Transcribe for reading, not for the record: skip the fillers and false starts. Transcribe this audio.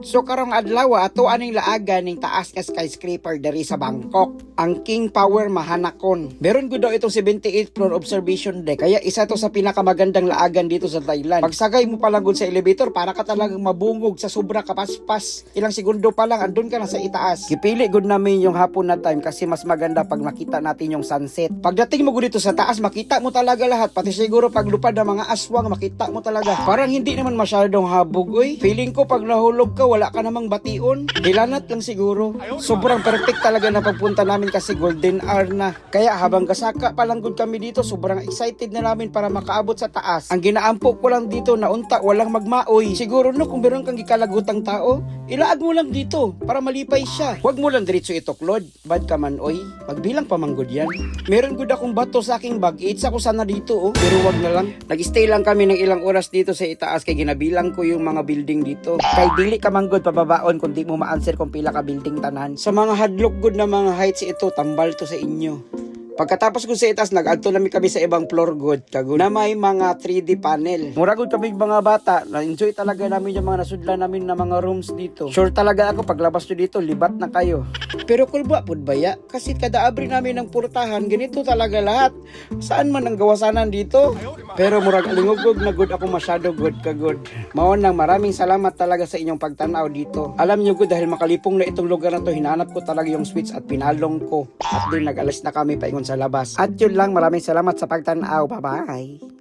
So karong adlaw ato aning laagan ning taas nga skyscraper diri sa Bangkok, ang King Power Mahanakon. Meron gud daw itong 78th floor observation deck, kaya isa to sa pinakamagandang laagan dito sa Thailand. Pagsagay mo pa lang gud sa elevator, para ka talagang mabungog sa sobra kapaspas. Ilang segundo pa lang andun ka na sa itaas. Gipili gud namin yung hapon na time kasi mas maganda pag makita natin yung sunset. Pagdating mo gud dito sa taas, makita mo talaga lahat, pati siguro pag lupad ng mga aswang makita mo talaga. Parang hindi naman masyadong habog oy. Feeling ko pag nahulog ka wala ka namang bation. Dilanat lang siguro. Sobrang perfect talaga na pagpunta namin kasi golden hour na. Kaya habang kasaka pa lang gud kami dito, sobrang excited na namin para makaabot sa taas. Ang ginaampo ko lang dito na unta walang magmaoy. Siguro no kung meron kang gikalagutang tao, ilaag mo lang dito para malipay siya. Huwag mo lang diretso ituklod. Bad ka man oy. Magbilang pa man gud yan. Meron gud akong bato sa aking bag. Itsa ko sana dito oh. Pero wag na lang. Nag-stay lang kami ng ilang oras dito sa itaas kay ginabilang ko yung mga building dito. Kay dili ka man gud pababaon kung di mo ma-answer kung pila ka building tanan. Sa mga hadlok gud na mga heights ito, tambal to sa inyo. Pagkatapos ko sa itaas, nag-adto namin kami sa ibang floor good kagud na may mga 3D panel. Mura gud kami mga bata, na-enjoy talaga namin yung mga nasudlan namin na mga rooms dito. Sure talaga ako paglabas nyo dito, libat na kayo. Pero kulba pud baya, kasi kada abri namin ng purtahan, ganito talaga lahat. Saan man ang gawasanan dito? Pero murag lingugog na good ako masyado good kagud. Mao nang maraming salamat talaga sa inyong pagtanaw dito. Alam nyo good, dahil makalipong na itong lugar na to, hinanap ko talaga yung switch at pinalong ko. At din nag-alas na kami paingon sa labas. At yun lang, maraming salamat sa pagtanaw. Bye-bye!